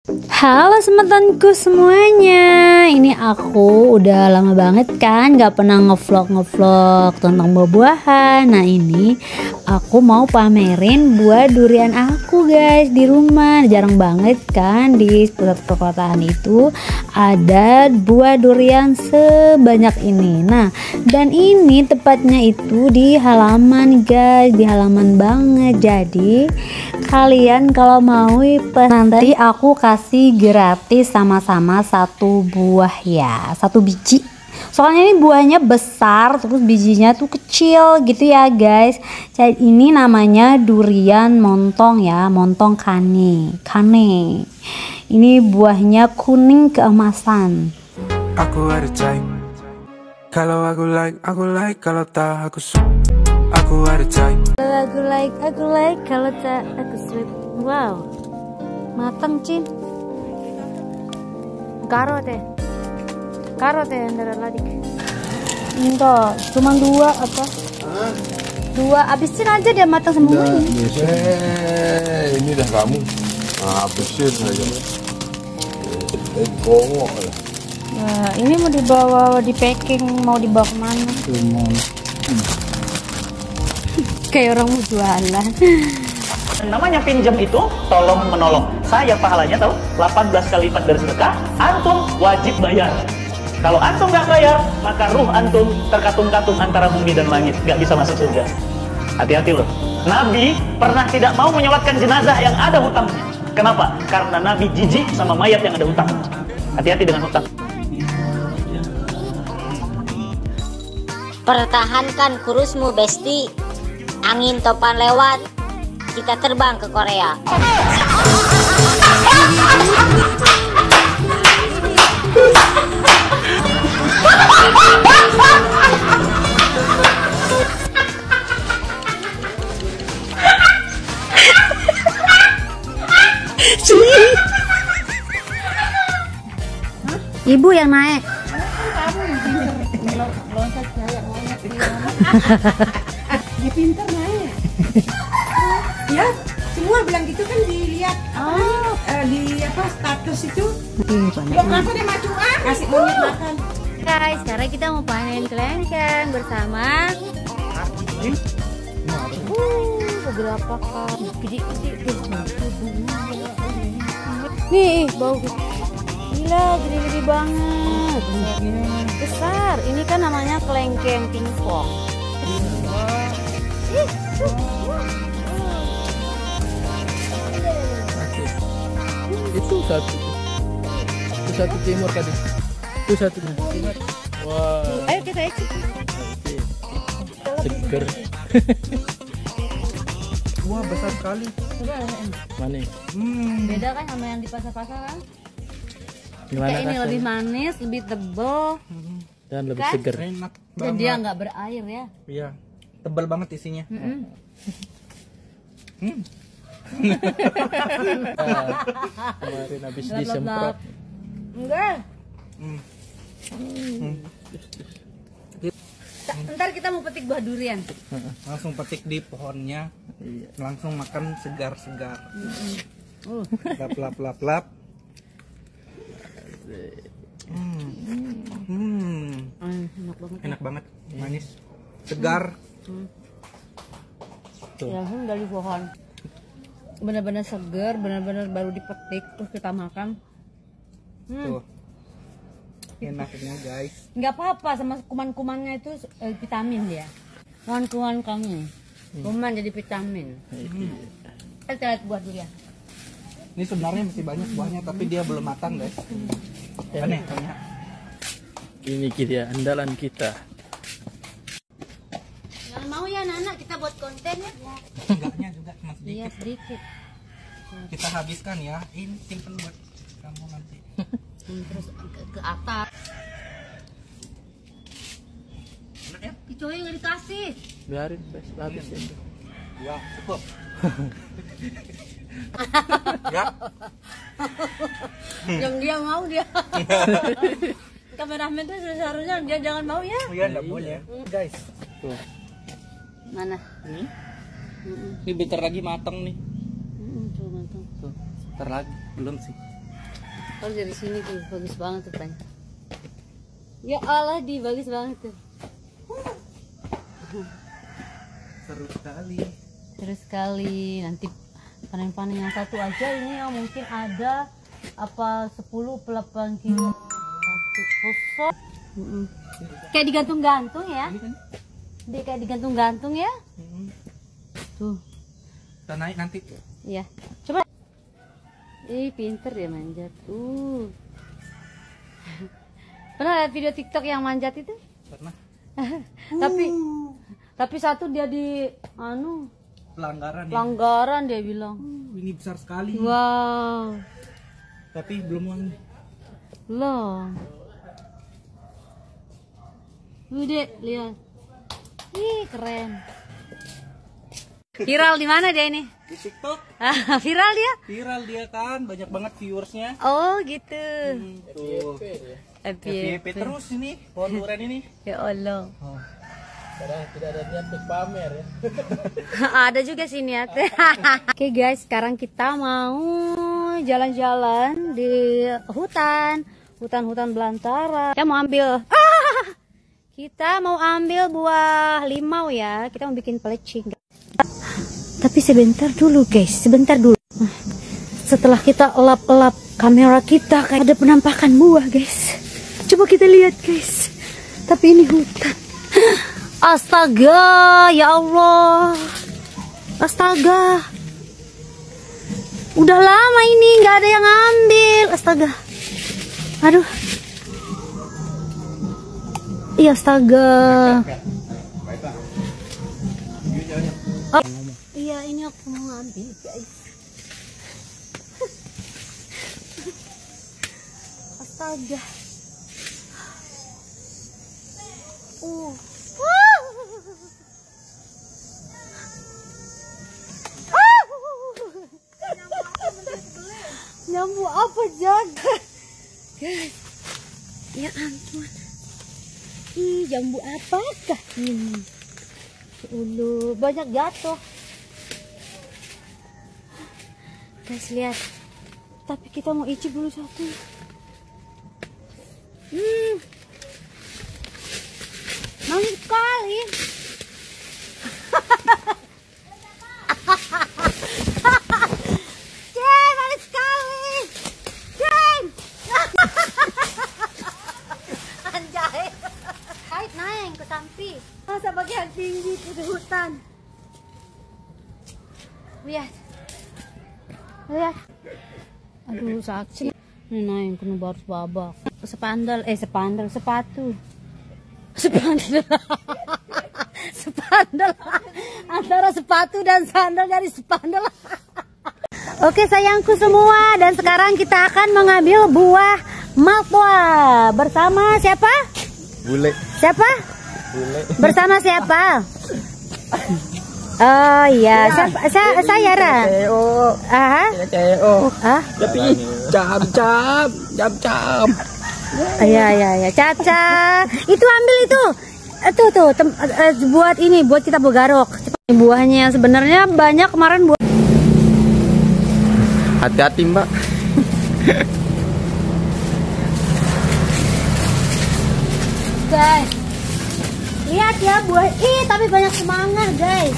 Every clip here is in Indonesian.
Halo semetonku semuanya, ini aku udah lama banget kan gak pernah ngevlog tentang buah-buahan. Nah ini aku mau pamerin buah durian aku guys di rumah. Jarang banget kan di pusat perkotaan itu ada buah durian sebanyak ini. Nah dan ini tepatnya itu di halaman guys, di halaman banget. Jadi kalian kalau mau nanti aku kasih gratis sama-sama satu buah ya, satu biji. Soalnya ini buahnya besar terus bijinya tuh kecil gitu ya guys. Jadi ini namanya durian montong ya, montong kane. Ini buahnya kuning keemasan. Aku ada type. Kalau aku like, kalau tak aku suka. Aku ada type. Aku like, kalau tak aku sweet. Wow, matang cin. Karo teh antara ladik. Enggak, cuma dua apa? Dua, abisin aja dia matang semua ini. Ini dah kamu habisin aja. Bongok lah. Nah, ini mau dibawa di packing, mau dibawa kemana? Kayak orang mau jualan. Namanya pinjam itu tolong menolong. Saya pahalanya tahu 18 kali lipat dari sedekah. Antum wajib bayar. Kalau antum nggak bayar, maka ruh antum terkatung-katung antara bumi dan langit, nggak bisa masuk surga. Hati-hati loh. Nabi pernah tidak mau menyolatkan jenazah yang ada hutangnya. Kenapa? Karena Nabi jijik sama mayat yang ada hutang. Hati-hati dengan hutang. Pertahankan kurusmu Besti. Angin topan lewat, kita terbang ke Korea. Ibu yang naik. Dia pintar naik. Ya, semua bilang gitu kan dilihat di apa status itu. Belum apa dia macuan, kasih monyet makan. Guys, sekarang kita mau panen kelengkeng bersama beberapa kan gede-gede nih, bau gila, gede-gede banget, besar. Ini kan namanya kelengkeng pingpong. Itu satu timur tadi. Itu satu. Wah. Ayo kita icip. Seger. Wah besar sekali. Manis. Beda kan sama yang di pasar-pasar kan? Gimana Kayak ini rasanya? lebih manis, lebih tebal, Dan lebih kan? seger. Enak dan banget. dia nggak berair ya. Iya, tebal banget isinya. Kemarin habis Lap, lap, disemprot. lap. Enggak. Ntar kita mau petik buah durian. Langsung petik di pohonnya, langsung makan segar-segar. Lap lap lap lap. Enak banget. Enak banget, manis, segar. Langsung dari pohon. Benar-benar segar, benar-benar baru dipetik terus kita makan. Tuh, enaknya guys. Nggak apa-apa sama kuman-kumannya itu vitamin dia. Kuman-kuman kami. Kuman jadi vitamin. Kita lihat buah durian. Ini sebenarnya masih banyak buahnya, tapi dia belum matang guys. Aneh, banyak. Ini dia andalan kita. Jangan mau ya Nana, kita buat konten ya. Enggaknya juga cuma Iya sedikit. sedikit. Kita habiskan ya. Ini simpen buat kamu nanti. Terus ke atas. Enak ya? Picoy nggak dikasih. Biarin, habis ya. Ya, cukup. Ya. Yang dia mau dia. Kameramen tuh seharusnya dia jangan mau ya. Iya, enggak boleh. Guys, Tuh. Mana? ini bentar lagi matang nih. Tuh, mantap. Tuh, bentar lagi. Belum sih. Kalau dari sini tuh bagus banget tuh Pan. Ya Allah, bagus banget tuh. Seru sekali. Seru sekali. Nanti panen-panen yang satu aja ini ya mungkin ada apa 10 8 kilo. Satu kosong. Kayak digantung-gantung ya. Dia kayak digantung-gantung ya. Tuh. Kita naik nanti. Iya. Coba. Ih, pinter dia manjat. Pernah lihat video TikTok yang manjat itu? Pernah. Tapi satu dia di Pelanggaran ya. pelanggaran dia bilang. Ini besar sekali. Wow. Tapi belum wangi. Loh. Dek, lihat. Ih, keren. Viral di mana dia ini? Di TikTok Viral dia? viral dia kan, banyak banget viewersnya. Oh, gitu. Tuh. FYP terus ini, pohon durian ini. Ya Allah. Padahal tidak ada niat untuk pamer ya. Ada juga sih niat. Oke guys, sekarang kita mau jalan-jalan di hutan belantara. Kita mau ambil buah limau ya. Kita mau bikin pelecing. Tapi sebentar dulu guys, setelah kita elap-elap kamera kita, kayak ada penampakan buah guys. Coba kita lihat guys. Tapi ini hutan. Astaga, ya Allah. Astaga. Udah lama ini nggak ada yang ambil. Astaga. Aduh. Iya, astaga. Oh, iya, ini aku mau ambil, guys. Astaga. Jambu apa jaga? Guys. Ya ampun. Ih, jambu apakah ini? Banyak jatuh. Guys, lihat. Tapi kita mau icip dulu satu. Manis sekali. Cem, manis sekali. Cem. Anjay. Naik ke samping. Masa bagian tinggi di hutan. Lihat. Aduh, sakit. Ini naik kena baru babak. Sepatu. Sepandel. Antara sepatu dan sandal jadi sepandel. Oke sayangku semua, dan sekarang kita akan mengambil buah malva bersama siapa? Bule. Siapa? Bule. Bersama siapa? Oh iya, saya Ra. Tapi jam. Iya, Caca. Itu ambil itu. Buat kita bogarok. Buahnya sebenarnya banyak kemarin buah. Hati-hati, Mbak. Guys. Lihat ya buah. Tapi banyak semangka, guys.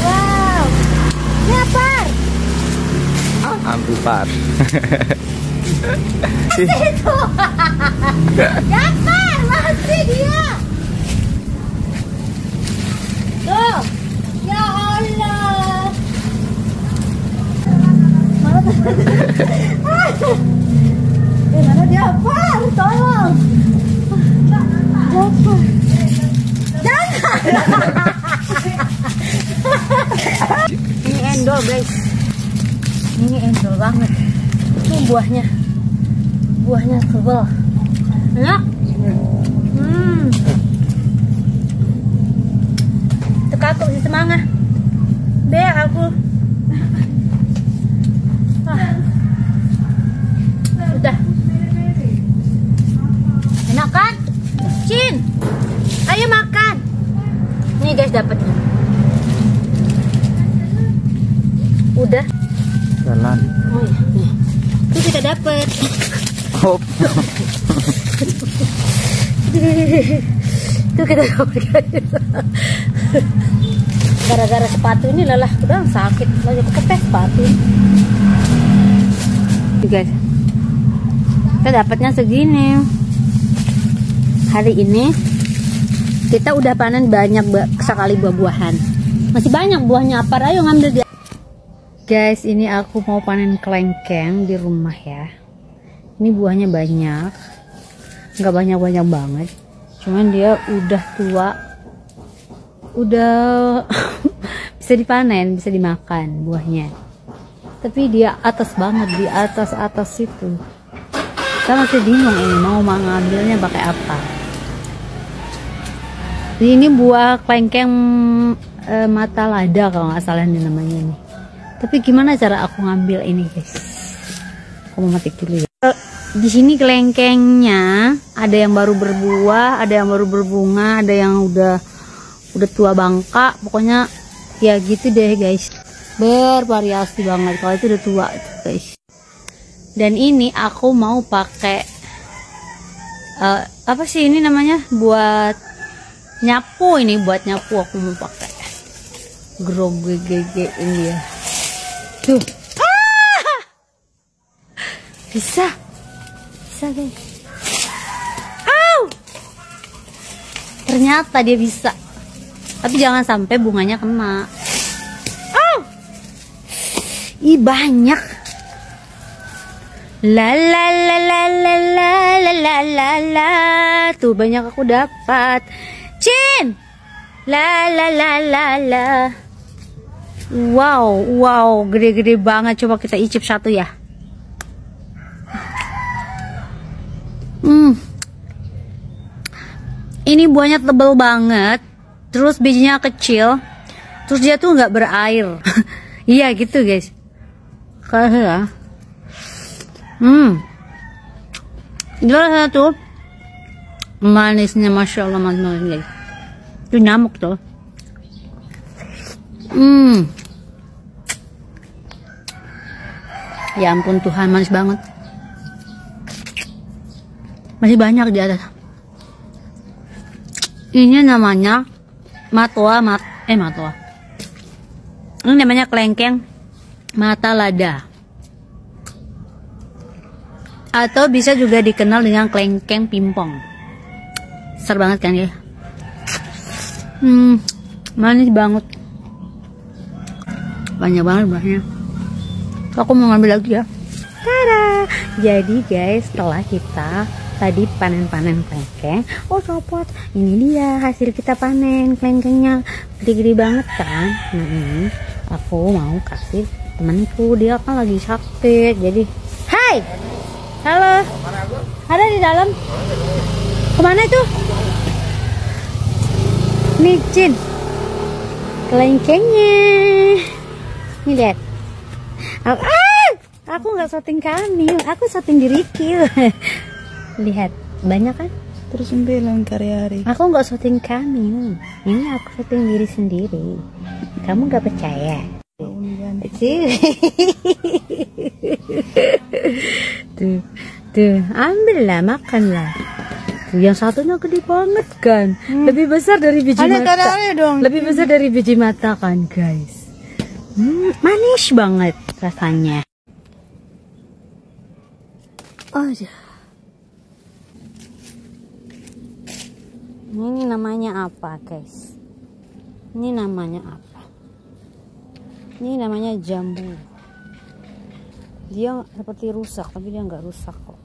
Wow. Ini apa? Ampupar. Itu. Dapat, masih dia. Tuh. Ya Allah. Mana dia apa? Tolong. Jangan. Ini endol guys. Ini endol banget. Ini buahnya tebal. Enak. Tekatuk si semangat. Deh aku. Udah. Enak kan? Cin. Ayo makan. Nih guys dapatnya. Udah. Jalan. Oh iya. Nih. Tuh kita dapet. Hop. Tuh kita dapet guys. Gara-gara sepatu ini lelah udah sakit lagi kepepet sepatu. Guys, kita dapatnya segini. Hari ini kita udah panen banyak sekali buah-buahan. Masih banyak buahnya, apa? Ayo ngambil dia. Guys, ini aku mau panen kelengkeng di rumah ya. Ini buahnya banyak, nggak banyak-banyak banget. Cuman dia udah tua, udah bisa dipanen, bisa dimakan buahnya. Tapi dia atas banget, di atas situ. Kita masih bingung ini mau ngambilnya pakai apa. Ini buah kelengkeng mata lada kalau nggak salah ini namanya ini. Tapi gimana cara aku ngambil ini guys? Aku mau matik dulu ya. Di sini kelengkengnya ada yang baru berbuah, ada yang baru berbunga, ada yang udah tua bangka. Pokoknya ya gitu deh guys. Bervariasi banget. Kalau itu udah tua guys. Dan ini aku mau pakai apa sih ini namanya, buat nyapu. Ini buat nyapu aku mau pakai grogege ini ya. Tuh, bisa guys. Ternyata dia bisa, tapi jangan sampai bunganya kena. Ih banyak. La la la la la la la la la la. Tuh banyak aku dapat. Cin. La la la la la. Wow, gede-gede banget. Coba kita icip satu ya. Ini buahnya tebal banget. Terus bijinya kecil. Terus dia tuh nggak berair. Iya gitu guys. Kayak gila tuh. Manisnya masya Allah manis guys. Itu nyamuk tuh. Ya ampun Tuhan, manis banget. Masih banyak di atas. Ini namanya matoa. Ini namanya kelengkeng mata lada. Atau bisa juga dikenal dengan kelengkeng pimpong. Besar banget kan ya? Manis banget. Banyak banget buahnya. Aku mau ngambil lagi ya. Tada! Jadi guys, setelah kita tadi panen-panen kelengkeng, oh sobat, ini dia hasil kita panen kelengkengnya, gede-gede banget kan. Nah ini aku mau kasih temanku, dia kan lagi sakit. Jadi, hai, halo, ada di dalam. Kemana itu? Micin kelengkengnya. Nih lihat. Aku nggak syuting Kamil, aku syuting diriku. Lihat, banyak kan? Terus bilang karya-hari. Aku nggak syuting Kamil, ini aku syuting diri sendiri. Kamu nggak percaya? Tuh, ambillah, makanlah. Tuh, yang satunya gede banget kan, lebih besar dari biji mata. Lebih besar dari biji mata kan guys. Manis banget rasanya. Ini namanya apa guys? Ini namanya apa? Ini namanya jambu. Dia seperti rusak tapi dia nggak rusak kok.